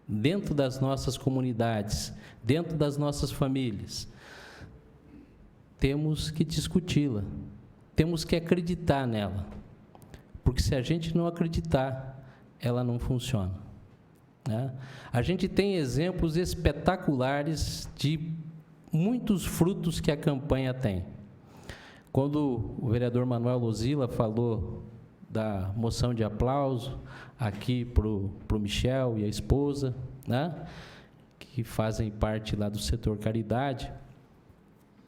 dentro das nossas comunidades, dentro das nossas famílias, temos que discuti-la, temos que acreditar nela, porque se a gente não acreditar, ela não funciona, né? A gente tem exemplos espetaculares de muitos frutos que a campanha tem. Quando o vereador Manuel Lozila falou da moção de aplauso aqui para o Michel e a esposa, né, que fazem parte lá do setor caridade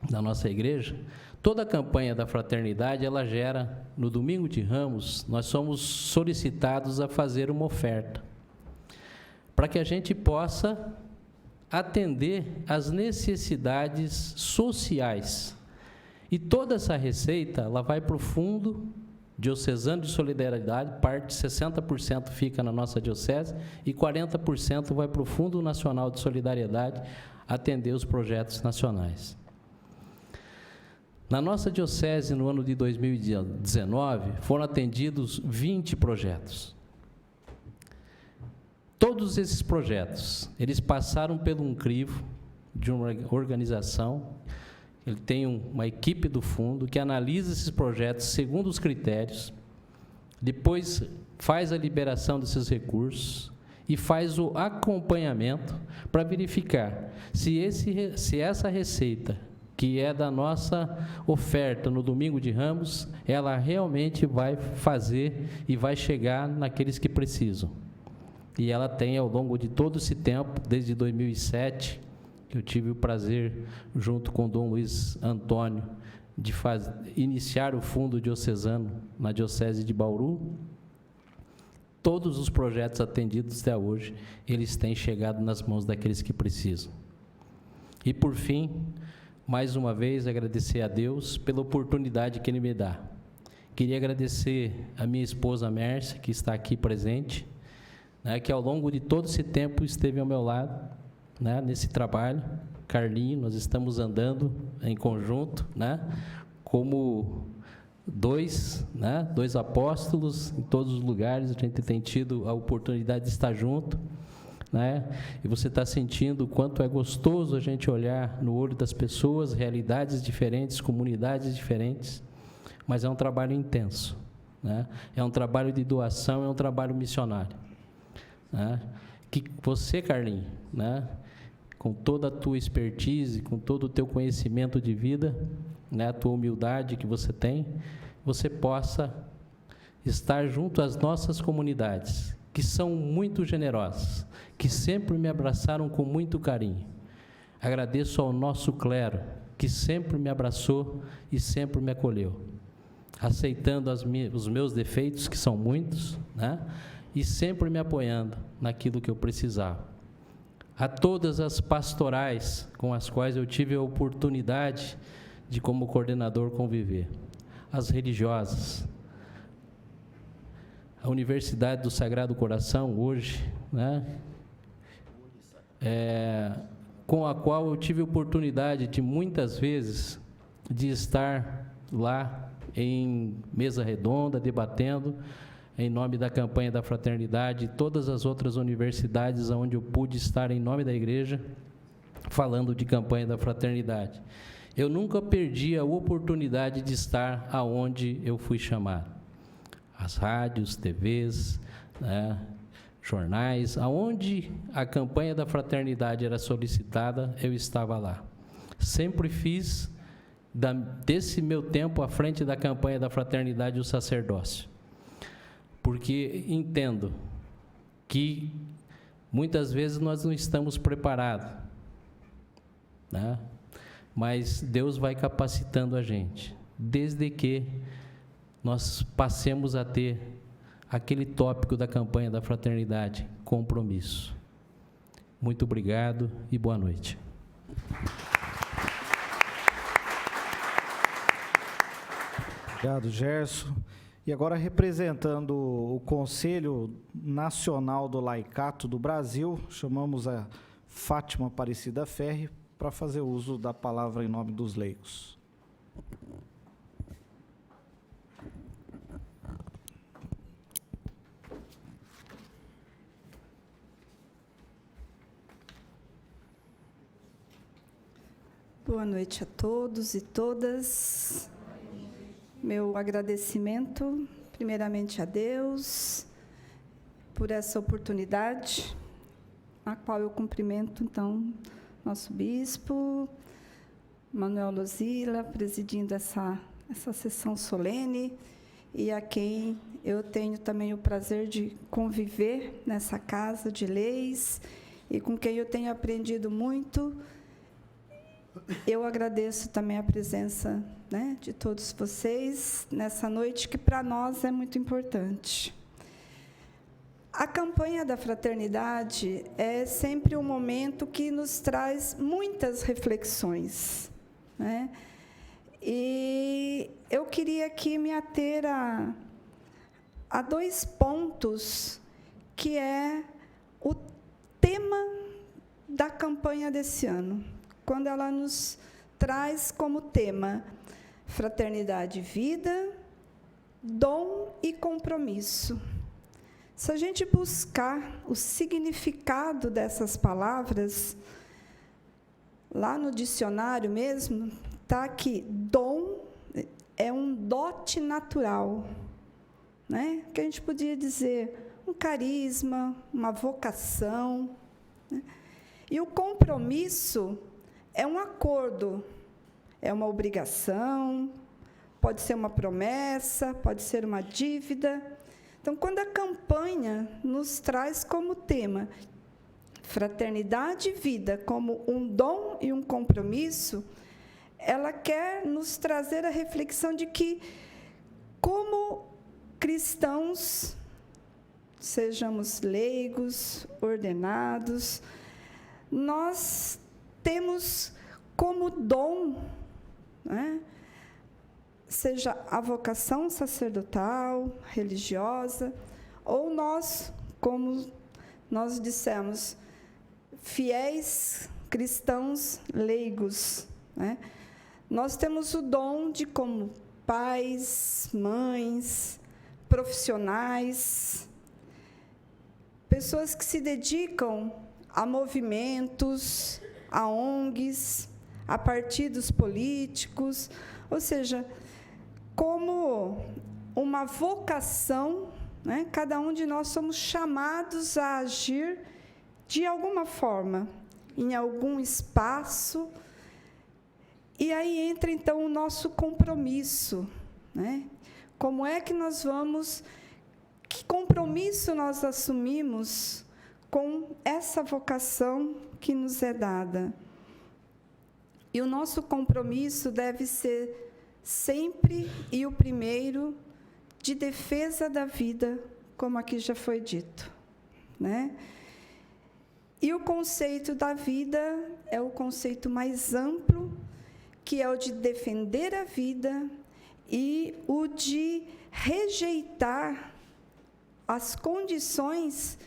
da nossa igreja, toda a campanha da fraternidade, ela gera, no domingo de Ramos, nós somos solicitados a fazer uma oferta, para que a gente possa atender às necessidades sociais. E toda essa receita, ela vai para o Fundo Diocesano de Solidariedade, parte 60% fica na nossa diocese e 40% vai para o Fundo Nacional de Solidariedade atender os projetos nacionais. Na nossa diocese, no ano de 2019, foram atendidos 20 projetos. Todos esses projetos, eles passaram pelo um crivo de uma organização. Ele tem uma equipe do fundo que analisa esses projetos segundo os critérios, depois faz a liberação desses recursos e faz o acompanhamento para verificar se essa receita, que é da nossa oferta no domingo de Ramos, ela realmente vai fazer e vai chegar naqueles que precisam. E ela tem, ao longo de todo esse tempo, desde 2007, eu tive o prazer, junto com Dom Luiz Antônio, de iniciar o Fundo Diocesano na Diocese de Bauru. Todos os projetos atendidos até hoje, eles têm chegado nas mãos daqueles que precisam. E, por fim, mais uma vez, agradecer a Deus pela oportunidade que Ele me dá. Queria agradecer a minha esposa Mércia, que está aqui presente, né, que ao longo de todo esse tempo esteve ao meu lado, né, nesse trabalho. Carlinho, nós estamos andando em conjunto, né, como dois apóstolos em todos os lugares. A gente tem tido a oportunidade de estar junto, né, e você está sentindo o quanto é gostoso a gente olhar no olho das pessoas, realidades diferentes, comunidades diferentes, mas é um trabalho intenso, né, é um trabalho de doação, é um trabalho missionário, né, que você, Carlinho, né, com toda a tua expertise, com todo o teu conhecimento de vida, né, a tua humildade que você tem, você possa estar junto às nossas comunidades, que são muito generosas, que sempre me abraçaram com muito carinho. Agradeço ao nosso clero, que sempre me abraçou e sempre me acolheu, aceitando os meus defeitos, que são muitos, né, e sempre me apoiando naquilo que eu precisava. A todas as pastorais com as quais eu tive a oportunidade de, como coordenador, conviver. As religiosas. A Universidade do Sagrado Coração, hoje, né, com a qual eu tive a oportunidade de, muitas vezes, de estar lá em mesa redonda, debatendo, em nome da campanha da fraternidade, e todas as outras universidades onde eu pude estar em nome da igreja, falando de campanha da fraternidade. Eu nunca perdi a oportunidade de estar aonde eu fui chamado. As rádios, TVs, né, jornais, aonde a campanha da fraternidade era solicitada, eu estava lá. Sempre fiz desse meu tempo à frente da campanha da fraternidade o sacerdócio, porque entendo que muitas vezes nós não estamos preparados, né? Mas Deus vai capacitando a gente, desde que nós passemos a ter aquele tópico da campanha da fraternidade, compromisso. Muito obrigado e boa noite. Obrigado, Gerson. E agora, representando o Conselho Nacional do Laicato do Brasil, chamamos a Fátima Aparecida Ferri para fazer uso da palavra em nome dos leigos. Boa noite a todos e todas. Meu agradecimento, primeiramente a Deus, por essa oportunidade, a qual eu cumprimento, então, nosso bispo, Manuel Lozila, presidindo essa sessão solene, e a quem eu tenho também o prazer de conviver nessa casa de leis, e com quem eu tenho aprendido muito. Eu agradeço também a presença, né, de todos vocês nessa noite, que para nós é muito importante. A campanha da fraternidade é sempre um momento que nos traz muitas reflexões, né? E eu queria aqui me ater a dois pontos, que é o tema da campanha desse ano, quando ela nos traz como tema fraternidade e vida, dom e compromisso. Se a gente buscar o significado dessas palavras, lá no dicionário mesmo, está aqui, dom é um dote natural, né? Que a gente podia dizer um carisma, uma vocação, né? E o compromisso é um acordo, é uma obrigação, pode ser uma promessa, pode ser uma dívida. Então, quando a campanha nos traz como tema Fraternidade e Vida como um dom e um compromisso, ela quer nos trazer a reflexão de que, como cristãos, sejamos leigos, ordenados, nós temos como dom, né, seja a vocação sacerdotal, religiosa, ou nós, como nós dissemos, fiéis cristãos leigos, né? Nós temos o dom de, como pais, mães, profissionais, pessoas que se dedicam a movimentos, a ONGs, a partidos políticos, ou seja, como uma vocação, né? Cada um de nós somos chamados a agir de alguma forma, em algum espaço. E aí entra, então, o nosso compromisso, né? Como é que nós vamos, que compromisso nós assumimos com essa vocação que nos é dada? E o nosso compromisso deve ser sempre, e o primeiro, de defesa da vida, como aqui já foi dito, né? E o conceito da vida é o conceito mais amplo, que é o de defender a vida e o de rejeitar as condições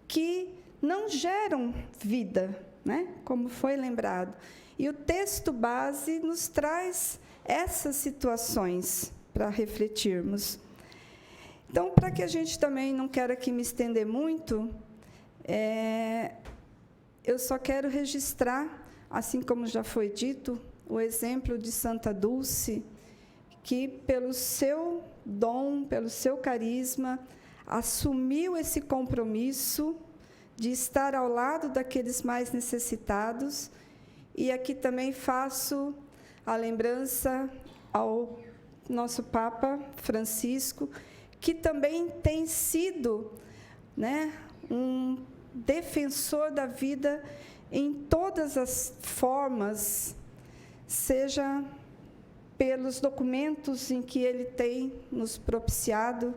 que não geram vida, né? Como foi lembrado. E o texto base nos traz essas situações para refletirmos. Então, para que a gente também não quero aqui me estender muito, eu só quero registrar, assim como já foi dito, o exemplo de Santa Dulce, que, pelo seu dom, pelo seu carisma, assumiu esse compromisso de estar ao lado daqueles mais necessitados. E aqui também faço a lembrança ao nosso Papa Francisco, que também tem sido, né, um defensor da vida em todas as formas, seja pelos documentos em que ele tem nos propiciado,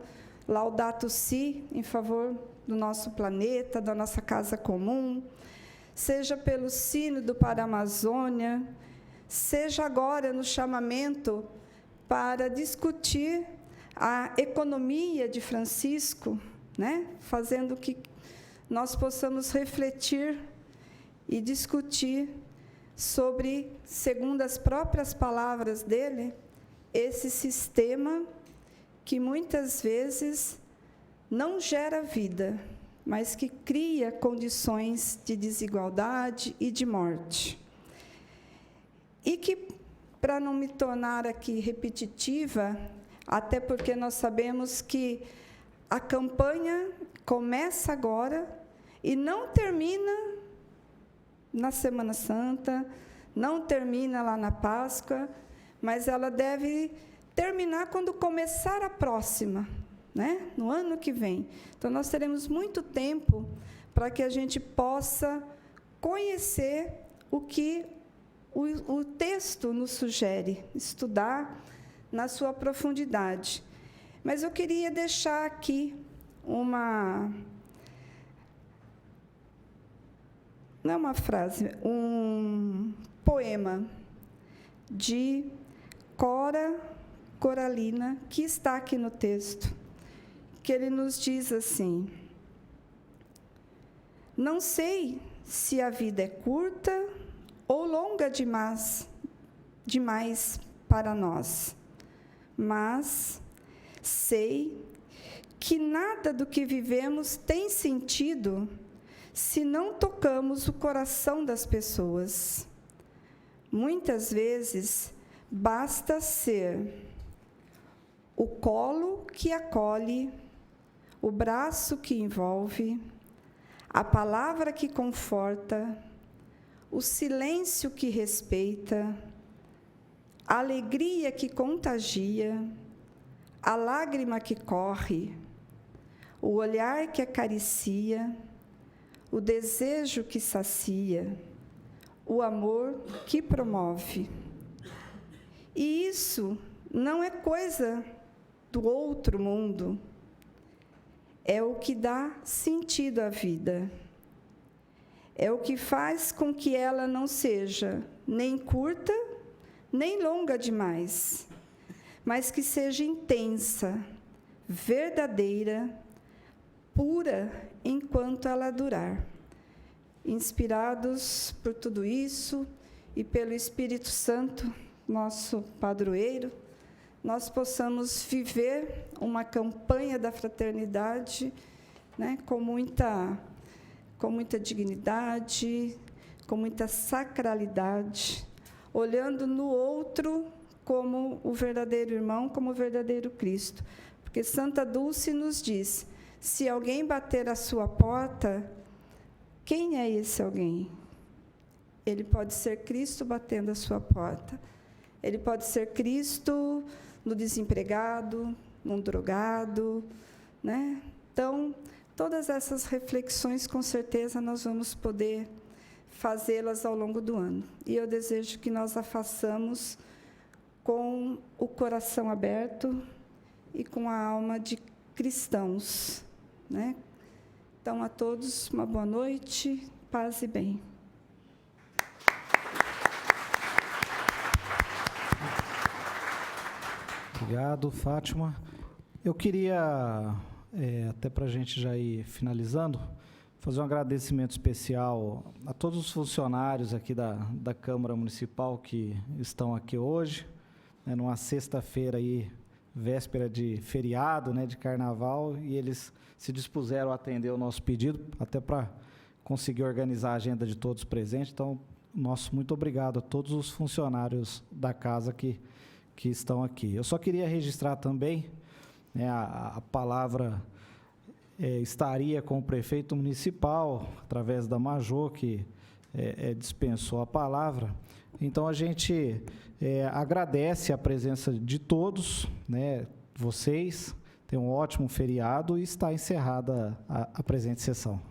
Laudato Si, em favor do nosso planeta, da nossa casa comum, seja pelo Sínodo para a Amazônia, seja agora no chamamento para discutir a economia de Francisco, né? Fazendo que nós possamos refletir e discutir sobre, segundo as próprias palavras dele, esse sistema que muitas vezes não gera vida, mas que cria condições de desigualdade e de morte. E que, para não me tornar aqui repetitiva, até porque nós sabemos que a campanha começa agora e não termina na Semana Santa, não termina lá na Páscoa, mas ela deve terminar quando começar a próxima, né? No ano que vem. Então, nós teremos muito tempo para que a gente possa conhecer o que o texto nos sugere, estudar na sua profundidade. Mas eu queria deixar aqui não é uma frase, um poema de Cora Coralina, que está aqui no texto, que ele nos diz assim: não sei se a vida é curta ou longa demais para nós, mas sei que nada do que vivemos tem sentido se não tocamos o coração das pessoas. Muitas vezes, basta ser o colo que acolhe, o braço que envolve, a palavra que conforta, o silêncio que respeita, a alegria que contagia, a lágrima que corre, o olhar que acaricia, o desejo que sacia, o amor que promove. E isso não é coisa do outro mundo, é o que dá sentido à vida. É o que faz com que ela não seja nem curta, nem longa demais, mas que seja intensa, verdadeira, pura enquanto ela durar. Inspirados por tudo isso e pelo Espírito Santo, nosso padroeiro, nós possamos viver uma campanha da fraternidade, né, com muita dignidade, com muita sacralidade, olhando no outro como o verdadeiro irmão, como o verdadeiro Cristo. Porque Santa Dulce nos diz, se alguém bater à sua porta, quem é esse alguém? Ele pode ser Cristo batendo à sua porta. Ele pode ser Cristo no desempregado, num drogado, né? Então, todas essas reflexões, com certeza, nós vamos poder fazê-las ao longo do ano. E eu desejo que nós a façamos com o coração aberto e com a alma de cristãos, né? Então, a todos, uma boa noite, paz e bem. Obrigado, Fátima. Eu queria, até para a gente já ir finalizando, fazer um agradecimento especial a todos os funcionários aqui da Câmara Municipal que estão aqui hoje, né, numa sexta-feira aí, véspera de feriado, né, de carnaval, e eles se dispuseram a atender o nosso pedido, até para conseguir organizar a agenda de todos presentes. Então, nosso muito obrigado a todos os funcionários da casa que estão aqui. Eu só queria registrar também, né, a palavra estaria com o prefeito municipal, através da Major, que dispensou a palavra. Então, a gente agradece a presença de todos, né, vocês, tem um ótimo feriado e está encerrada a presente sessão.